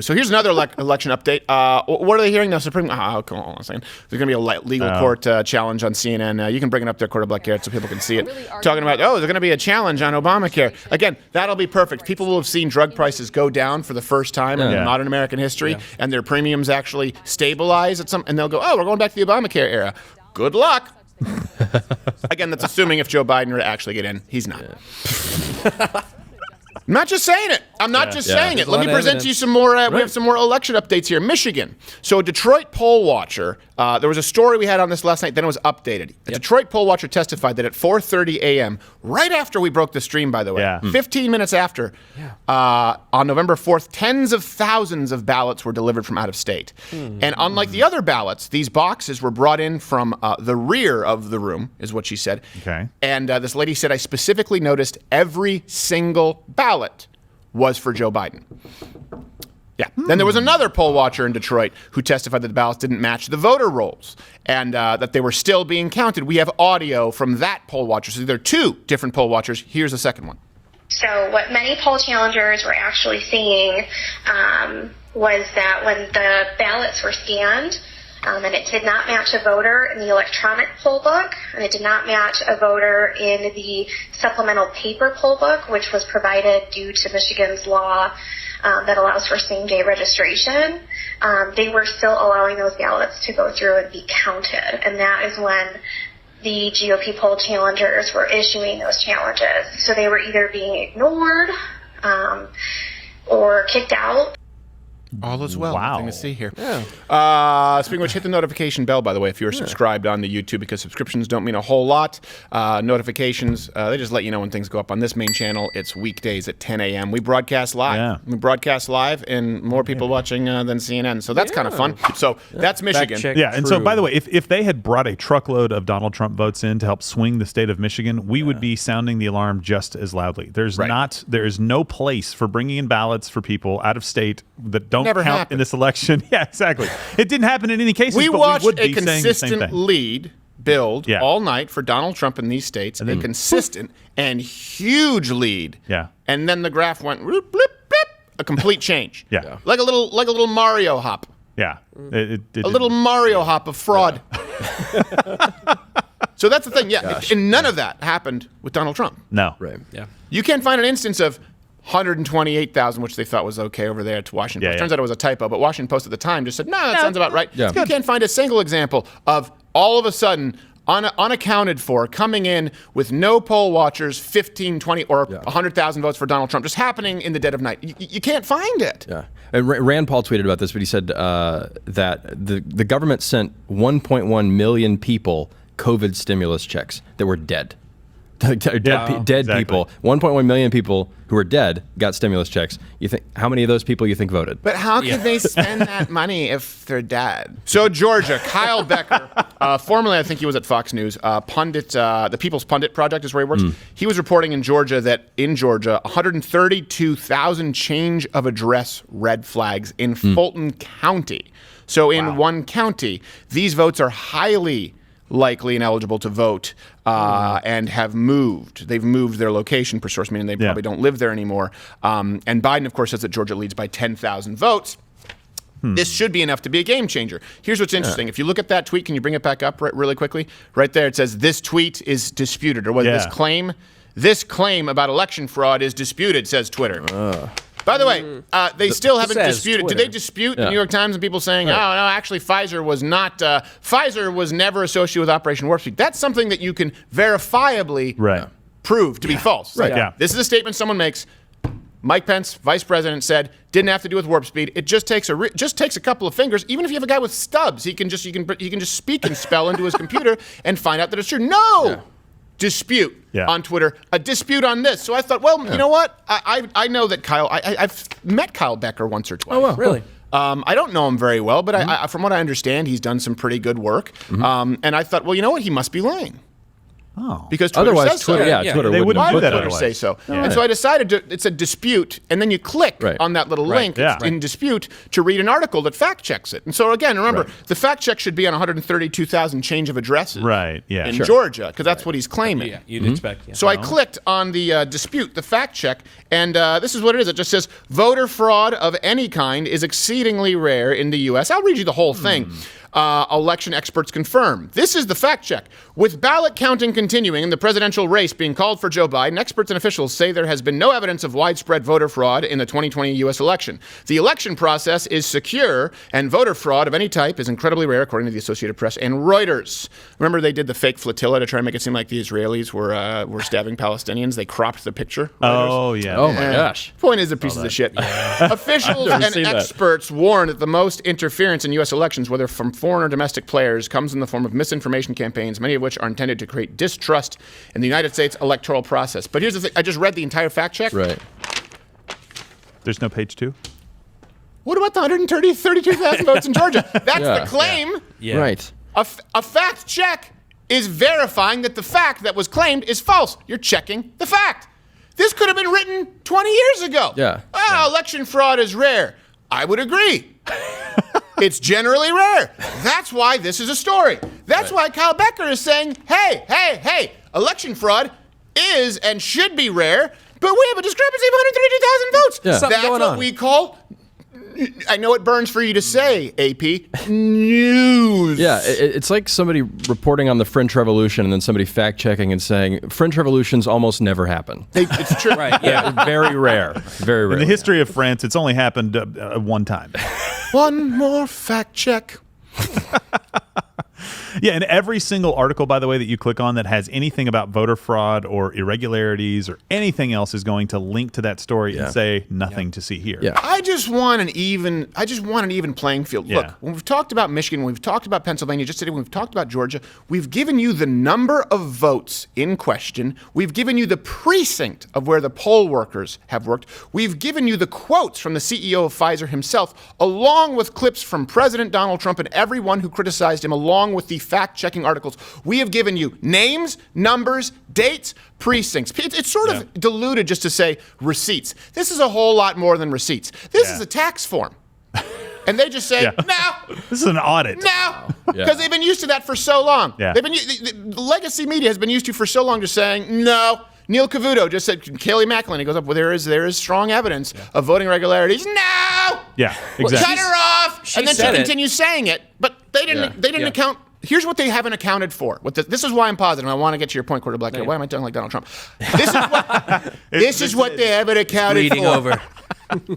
So here's another election update. What are they hearing now? Hold on a second. There's going to be a legal court challenge on CNN. You can bring it up there, Quarter Black Garrett, so people can see it. Talking about, there's going to be a challenge on Obamacare. Again, that'll be perfect. People will have seen drug prices go down for the first time in modern American history, and their premiums actually stabilize and they'll go, we're going back to the Obamacare era. Good luck. Again, that's assuming if Joe Biden were to actually get in. He's not. I'm not just saying it. I'm not just saying it. Let me present you some more. We have some more election updates here. Michigan. So a Detroit poll watcher, there was a story we had on this last night, then it was updated. A Detroit poll watcher testified that at 4:30 a.m., right after we broke the stream, by the way, 15 minutes after, on November 4th, tens of thousands of ballots were delivered from out of state. And unlike the other ballots, these boxes were brought in from the rear of the room, is what she said. Okay. And this lady said, I specifically noticed every single ballot was for Joe Biden. Yeah. Then there was another poll watcher in Detroit who testified that the ballots didn't match the voter rolls and that they were still being counted. We have audio from that poll watcher. So there are two different poll watchers. Here's the second one. So what many poll challengers were actually saying was that when the ballots were scanned, and it did not match a voter in the electronic poll book, and it did not match a voter in the supplemental paper poll book, which was provided due to Michigan's law that allows for same-day registration. They were still allowing those ballots to go through and be counted, and that is when the GOP poll challengers were issuing those challenges. So they were either being ignored or kicked out. All is well. Wow. Nothing to see here. Yeah. Speaking of which, hit the notification bell, by the way, if you're subscribed on the YouTube, because subscriptions don't mean a whole lot. Notifications, they just let you know when things go up on this main channel. It's weekdays at 10 a.m. We broadcast live. Yeah. We broadcast live, and more people watching than CNN. So that's kind of fun. So that's Michigan. And so, by the way, if they had brought a truckload of Donald Trump votes in to help swing the state of Michigan, we would be sounding the alarm just as loudly. There is no place for bringing in ballots for people out of state that don't Never count happened. in this election. Yeah, exactly. It didn't happen in any cases. We but watched we would a be saying the same consistent thing. lead build all night for Donald Trump in these states, a consistent and huge lead. Yeah. And then the graph went bloop, blip, blip, a complete change. Yeah. Like a little Mario hop. Yeah. A little Mario hop of fraud. So that's the thing. Yeah. And none of that happened with Donald Trump. No. Right. Yeah. You can't find an instance of 128,000, which they thought was okay over there at Washington Post. Turns out it was a typo, but Washington Post at the time just said, no, that sounds about right. Yeah. You can't find a single example of all of a sudden, unaccounted for, coming in with no poll watchers, 15, 20, or 100,000 votes for Donald Trump, just happening in the dead of night. You can't find it. Yeah. And Rand Paul tweeted about this, but he said that the government sent 1.1 million people COVID stimulus checks that were dead. Dead people. 1.1 million people who are dead got stimulus checks. You think how many of those people you think voted? But how could they spend that money if they're dead? So Georgia, Kyle Becker, formerly I think he was at Fox News, pundit, the People's Pundit Project is where he works. He was reporting in Georgia that in Georgia, 132,000 change of address red flags in Fulton County. So in one county, these votes are highly likely and eligible to vote and have moved. They've moved their location per source, meaning they probably don't live there anymore. And Biden, of course, says that Georgia leads by 10,000 votes. This should be enough to be a game changer. Here's what's interesting. If you look at that tweet, can you bring it back up really quickly? Right there, it says this tweet is disputed, or what this claim about election fraud is disputed, says Twitter. By the way, they still haven't disputed. Twitter. Did they dispute the New York Times and people saying, oh, no, actually Pfizer was not, Pfizer was never associated with Operation Warp Speed? That's something that you can verifiably prove to be false. Right. Yeah. This is a statement someone makes. Mike Pence, vice president, said didn't have to do with warp speed. It just takes a couple of fingers. Even if you have a guy with stubs, he can just speak and spell into his computer and find out that it's true. No. Dispute on Twitter, a dispute on this. So I thought, well, you know what? I know that Kyle, I've met Kyle Becker once or twice. Oh, well, really? I don't know him very well, but I, from what I understand, he's done some pretty good work. And I thought, well, you know what? He must be lying. Oh. Because Twitter Otherwise, says Twitter, so. Twitter they wouldn't Why do would that Twitter otherwise. say so? Yeah. And so I decided it's a dispute, and then you click on that little link in dispute to read an article that fact checks it. And so again, remember, the fact check should be on 132,000 change of addresses in Georgia, because that's what he's claiming. Yeah, you'd expect. Yeah. So I clicked on the dispute, the fact check, and this is what it is. It just says, voter fraud of any kind is exceedingly rare in the U.S. I'll read you the whole thing. Election experts confirm. This is the fact check. With ballot counting continuing and the presidential race being called for Joe Biden, experts and officials say there has been no evidence of widespread voter fraud in the 2020 U.S. election. The election process is secure, and voter fraud of any type is incredibly rare, according to the Associated Press and Reuters. Remember, they did the fake flotilla to try and make it seem like the Israelis were stabbing Palestinians. They cropped the picture. Reuters. Oh, yeah. Oh, my gosh. Point is, they're pieces of shit. Officials and experts warn that the most interference in U.S. elections, whether from foreign or domestic players, comes in the form of misinformation campaigns, many of which are intended to create distrust in the United States electoral process. But here's the thing. I just read the entire fact check. Right. There's no page 2? What about the 132,000 votes in Georgia? That's the claim. Yeah. Right. A fact check is verifying that the fact that was claimed is false. You're checking the fact. This could have been written 20 years ago. Yeah. Election fraud is rare. I would agree. It's generally rare. That's why this is a story. That's why Kyle Becker is saying, hey, election fraud is and should be rare, but we have a discrepancy of 132,000 votes. Yeah. Something That's going what on. we call, I know it burns for you to say, AP, news. Yeah, it's like somebody reporting on the French Revolution and then somebody fact-checking and saying, French revolutions almost never happen. It's true. Right. Yeah. Very rare. Very rare. In the history of France, it's only happened one time. One more fact check. Yeah, and every single article, by the way, that you click on that has anything about voter fraud or irregularities or anything else is going to link to that story and say nothing to see here. Yeah. I just want an even playing field. Yeah. Look, when we've talked about Michigan, when we've talked about Pennsylvania, just today when we've talked about Georgia, we've given you the number of votes in question. We've given you the precinct of where the poll workers have worked. We've given you the quotes from the CEO of Pfizer himself, along with clips from President Donald Trump and everyone who criticized him, along with the fact-checking articles. We have given you names, numbers, dates, precincts. It's sort of diluted just to say receipts. This is a whole lot more than receipts. This is a tax form. And they just say, no. This is an audit. No. Because they've been used to that for so long. Yeah. They've been the legacy media has been used to for so long just saying, no. Neil Cavuto just said, Kayleigh McEnany goes up, well, there is strong evidence of voting irregularities. No. Yeah, exactly. Cut her off. And then she said it. continues saying it. But they didn't account. Here's what they haven't accounted for. This is why I'm positive. I want to get to your point, Quarter Black. Why am I talking like Donald Trump? This is what they haven't accounted Reading for. over.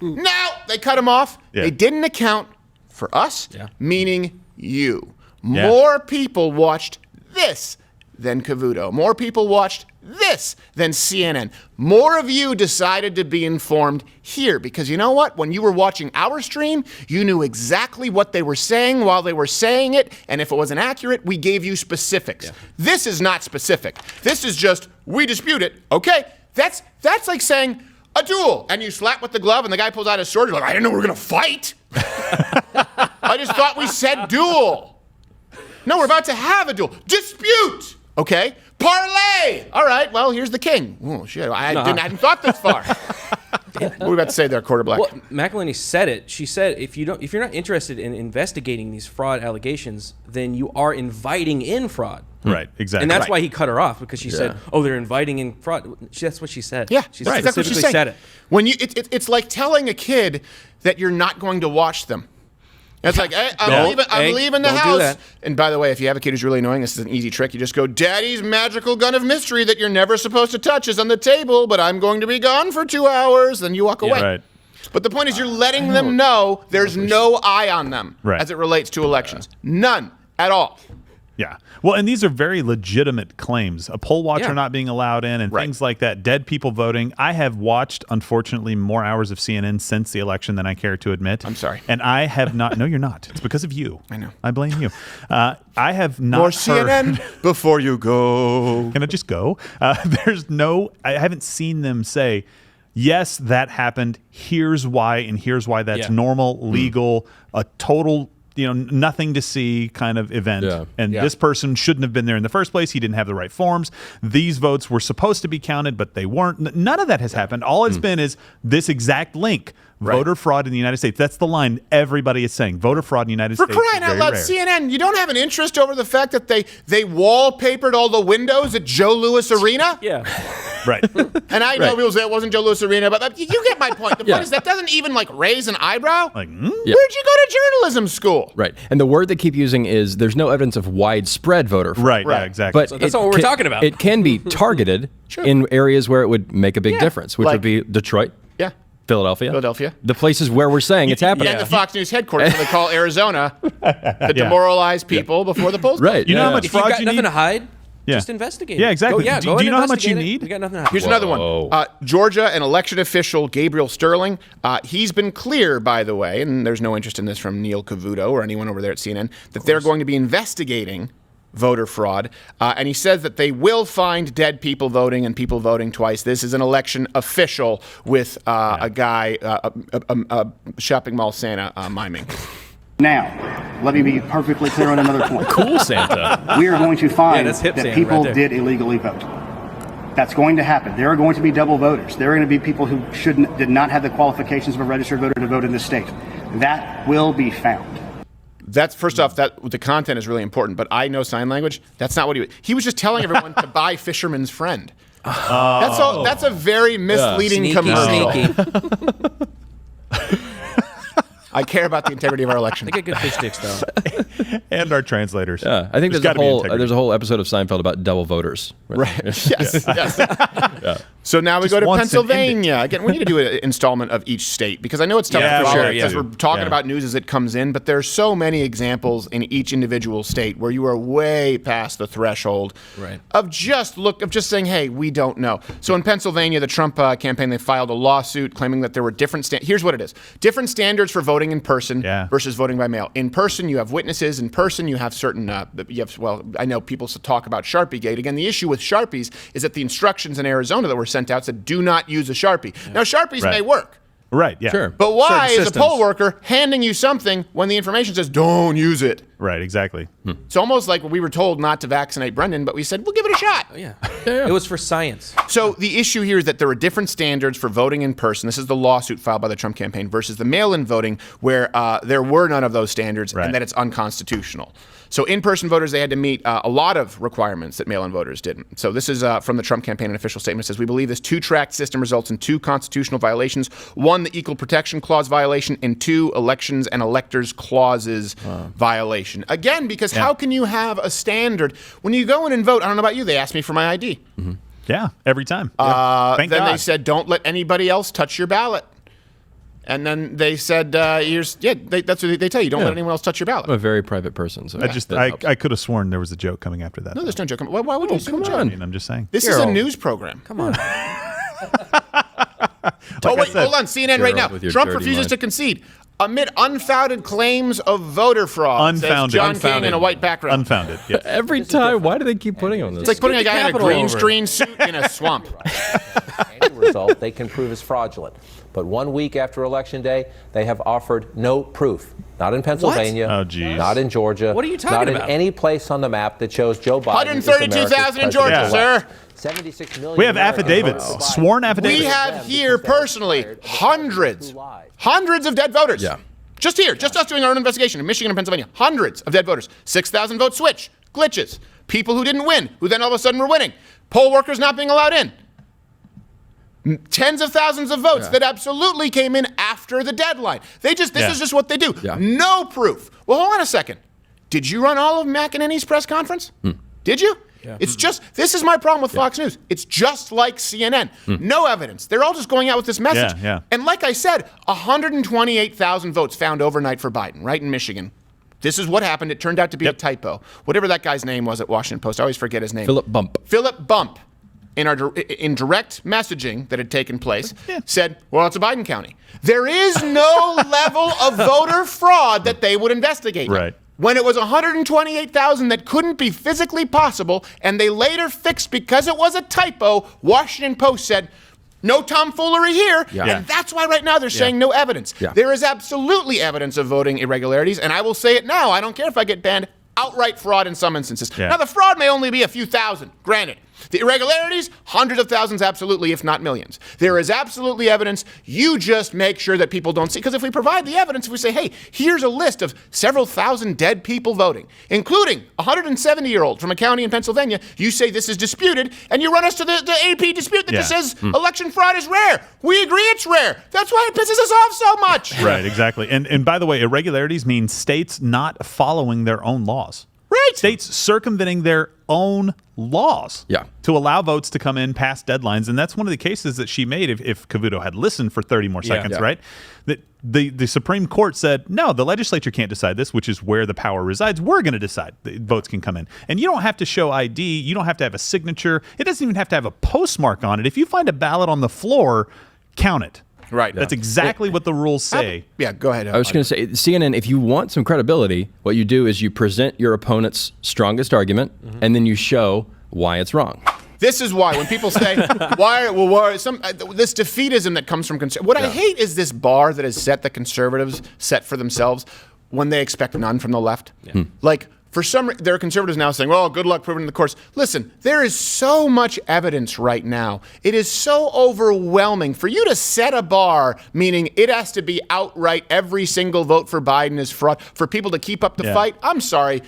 No, they cut him off. Yeah. They didn't account for us, Yeah. meaning you. Yeah. More people watched this than Cavuto. More people watched this than CNN. More of you decided to be informed here because you know what? When you were watching our stream, you knew exactly what they were saying while they were saying it, and if it wasn't accurate, we gave you specifics. This is not specific. This is just, we dispute it. Okay, that's like saying a duel, and you slap with the glove, and the guy pulls out his sword, you're like, I didn't know we were going to fight. I just thought we said duel. No, we're about to have a duel. Dispute. Okay? Parlay. All right, well, here's the king. Oh, shit. I hadn't thought this far. What are we about to say there, Quarter Black? Well, McElhaney said it. She said, if you're not interested in investigating these fraud allegations, then you are inviting in fraud. Right, exactly. And that's why he cut her off, because she said, "Oh, they're inviting in fraud." That's what she said. Yeah, she right. That's what she specifically said it. When it's like telling a kid that you're not going to watch them. It's like, hey, I'm leaving the don't do house. that. And by the way, if you have a kid who's really annoying, this is an easy trick. You just go, Daddy's magical gun of mystery that you're never supposed to touch is on the table, but I'm going to be gone for 2 hours. Then you walk away. Right. But the point is you're letting them know there's no eye on them as it relates to elections. None at all. Yeah. Well, and these are very legitimate claims. A poll watcher not being allowed in and things like that. Dead people voting. I have watched, unfortunately, more hours of CNN since the election than I care to admit. I'm sorry. And I have not. No, you're not. It's because of you. I know. I blame you. I have not More heard. CNN before you go. Can I just go? I haven't seen them say, yes, that happened. Here's why, and here's why that's normal, legal, a total nothing to see kind of event. Yeah. And this person shouldn't have been there in the first place. He didn't have the right forms. These votes were supposed to be counted, but they weren't. None of that has happened. All it's been is this exact link. Voter fraud in the United States. That's the line everybody is saying. Voter fraud in the United States. For crying out loud, CNN, you don't have an interest over the fact that they wallpapered all the windows at Joe Louis Arena? Yeah. Right. And I know people say it wasn't Joe Louis Arena, but you get my point. The point is that doesn't even raise an eyebrow. Like, Where'd you go to journalism school? Right. And the word they keep using is there's no evidence of widespread voter fraud. Right. Yeah, exactly. But So that's not what we're talking about. It can be targeted in areas where it would make a big difference, which would be Detroit. Yeah. Philadelphia. The places where we're saying it's happening. And the Fox News headquarters, they call Arizona, to demoralize people before the polls. Right. You know how much If you've fraud got you nothing need? to hide, Yeah. just investigate. Yeah, exactly. Go, Do go you know how much you investigate it. need? We got nothing to hide. Here's another one. Georgia, an election official, Gabriel Sterling, he's been clear, by the way, and there's no interest in this from Neil Cavuto or anyone over there at CNN, that they're going to be investigating voter fraud. And he says that they will find dead people voting and people voting twice. This is an election official with a guy, a shopping mall Santa miming. Now, let me be perfectly clear on another point. Cool Santa. We are going to find that's hip that Santa people right there. did illegally vote. That's going to happen. There are going to be double voters. There are going to be people who did not have the qualifications of a registered voter to vote in this state. That will be found. That's first off, that the content is really important, but I know sign language. That's not what he was just telling everyone to buy Fisherman's Friend. That's a very misleading Sneaky, commercial. sneaky. I care about the integrity of our election. They get good fish sticks, though. And our translators. Yeah, I think there's gotta be integrity. a whole episode of Seinfeld about double voters. Right. Yes. So now we go to once and Pennsylvania. Again, we need to do an installment of each state because I know it's tough Yeah, to for follow sure, because yeah. we're talking Yeah. about news as it comes in, but there's so many examples in each individual state where you are way past the threshold of just saying, hey, we don't know. So in Pennsylvania, the Trump campaign, they filed a lawsuit claiming that there were different here's what it is. Different standards for voting in person versus voting by mail. In person, you have witnesses. In person, you have certain I know people talk about Sharpie Gate. Again, the issue with Sharpies is that the instructions in Arizona that were sent out said do not use a Sharpie. Now, Sharpies may work. Right, yeah. Sure. But why Certain is a poll worker handing you something when the information says don't use it? Right, exactly. It's almost like we were told not to vaccinate Brendan, but we said, we'll give it a shot. Oh, yeah. It was for science. So the issue here is that there are different standards for voting in person. This is the lawsuit filed by the Trump campaign versus the mail-in voting where there were none of those standards and that it's unconstitutional. So in-person voters, they had to meet a lot of requirements that mail-in voters didn't. So this is from the Trump campaign, an official statement. It says, we believe this two-track system results in two constitutional violations. One, the Equal Protection Clause violation, and two, Elections and Electors Clauses violation. Again, because how can you have a standard? When you go in and vote, I don't know about you, they ask me for my ID. Yeah, every time. Thank Then God. they said, don't let anybody else touch your ballot. And then they said, that's what they tell you. Don't let anyone else touch your ballot. I'm a very private person. So I could have sworn there was a joke coming after that. No, there's no joke. Why would you say come joke? on. I mean, I'm just saying. This is a news program. Come on. Hold on. CNN right now. with your Trump dirty refuses mind. to concede amid unfounded claims of voter fraud. Unfounded. Says John Unfounded. King in a white background. Unfounded, yes. Every time, why do they keep putting on this? It's like putting a guy in a Capitol green over. screen suit in a swamp. Any result they can prove is fraudulent. But 1 week after Election Day, they have offered no proof. Not in Pennsylvania, Oh, geez. not in Georgia, What are you talking not about? in any place on the map that shows Joe Biden. is 132,000 in America's Georgia, president-elect. sir. 76 million We have Americans affidavits, voted for Biden. sworn affidavits. We have here personally hundreds of dead voters. Yeah. Just here, just us doing our own investigation in Michigan and Pennsylvania. Hundreds of dead voters. 6,000 vote switch, glitches, people who didn't win, who then all of a sudden were winning, poll workers not being allowed in. Tens of thousands of votes that absolutely came in after the deadline. This is just what they do. Yeah. No proof. Well, hold on a second. Did you run all of McEnany's press conference? Did you? Yeah. It's just, this is my problem with Fox News. It's just like CNN. No evidence. They're all just going out with this message. Yeah. And like I said, 128,000 votes found overnight for Biden, right in Michigan. This is what happened. It turned out to be a typo. Whatever that guy's name was at Washington Post. I always forget his name. Philip Bump. Philip Bump, in direct messaging that had taken place, said, well, it's a Biden county. There is no level of voter fraud that they would investigate. Right. When it was 128,000 that couldn't be physically possible, and they later fixed because it was a typo, Washington Post said, No tomfoolery here. Yeah. And that's why right now they're saying no evidence. Yeah. There is absolutely evidence of voting irregularities, and I will say it now. I don't care if I get banned. Outright fraud in some instances. Yeah. Now, the fraud may only be a few thousand, granted. The irregularities, hundreds of thousands, absolutely, if not millions. There is absolutely evidence. You just make sure that people don't see. Because if we provide the evidence, if we say, hey, here's a list of several thousand dead people voting, including a 170-year-old from a county in Pennsylvania, you say this is disputed, and you run us to the AP dispute that just says election fraud is rare. We agree it's rare. That's why it pisses us off so much. Right, exactly. And by the way, irregularities mean states not following their own laws. Right. States circumventing their own laws to allow votes to come in past deadlines. And that's one of the cases that she made if Cavuto had listened for 30 more seconds, right? That the Supreme Court said, no, the legislature can't decide this, which is where the power resides. We're going to decide the votes can come in. And you don't have to show ID. You don't have to have a signature. It doesn't even have to have a postmark on it. If you find a ballot on the floor, count it. Right. That's exactly what the rules say. Go ahead. I was going to say, CNN, if you want some credibility, what you do is you present your opponent's strongest argument, and then you show why it's wrong. This is why when people say, this defeatism that comes from what I hate is this bar that is set that conservatives set for themselves when they expect none from the left. Like, for some reason, there are conservatives now saying, well, good luck proving in the courts. Listen, there is so much evidence right now. It is so overwhelming. For you to set a bar, meaning it has to be outright every single vote for Biden is fraud, for people to keep up the fight, I'm sorry.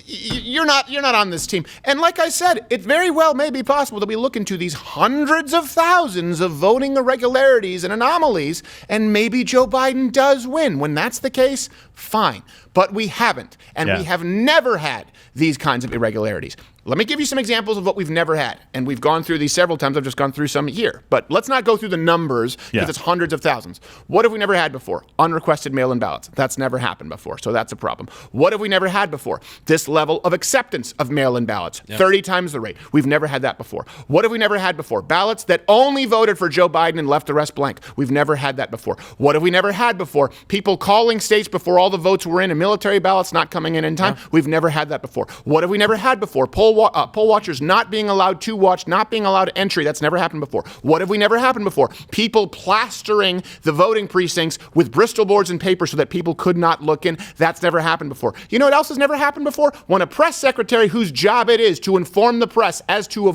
You're not on this team. And like I said, it very well may be possible that we look into these hundreds of thousands of voting irregularities and anomalies, and maybe Joe Biden does win. When that's the case, fine. But we haven't. And we have never had these kinds of irregularities. Let me give you some examples of what we've never had. And we've gone through these several times. I've just gone through some here. But let's not go through the numbers because it's hundreds of thousands. What have we never had before? Unrequested mail-in ballots. That's never happened before. So that's a problem. What have we never had before? This level of acceptance of mail-in ballots. 30 times the rate. We've never had that before. What have we never had before? Ballots that only voted for Joe Biden and left the rest blank. We've never had that before. What have we never had before? People calling states before all the votes were in and military ballots not coming in time. We've never had that before. What have we never had before? Poll watchers not being allowed to watch, not being allowed entry. That's never happened before. What have we never happened before? People plastering the voting precincts with Bristol boards and paper so that people could not look in. That's never happened before. You know what else has never happened before? When a press secretary whose job it is to inform the press as to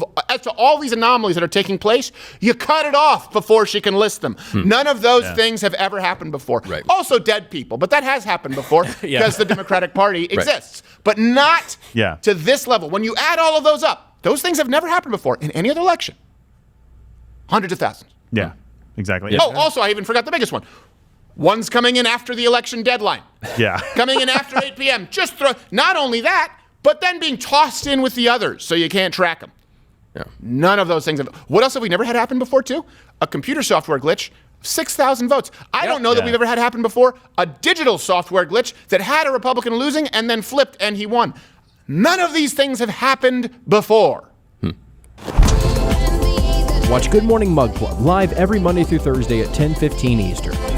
all these anomalies that are taking place, you cut it off before she can list them. None of those things have ever happened before. Right. Also dead people, but that has happened before because the Democratic Party exists. But not to this level. When you add all of those up, those things have never happened before in any other election. Hundreds of thousands. Yeah, exactly. Oh, also, I even forgot the biggest one. One's coming in after the election deadline. Yeah. Coming in after 8 p.m. Not only that, but then being tossed in with the others so you can't track them. Yeah. None of those things. What else have we never had happen before, too? A computer software glitch. 6,000 votes. I don't know that we've ever had happen before. A digital software glitch that had a Republican losing and then flipped and he won. None of these things have happened before. Watch Good Morning Mug Club live every Monday through Thursday at 10:15 Eastern.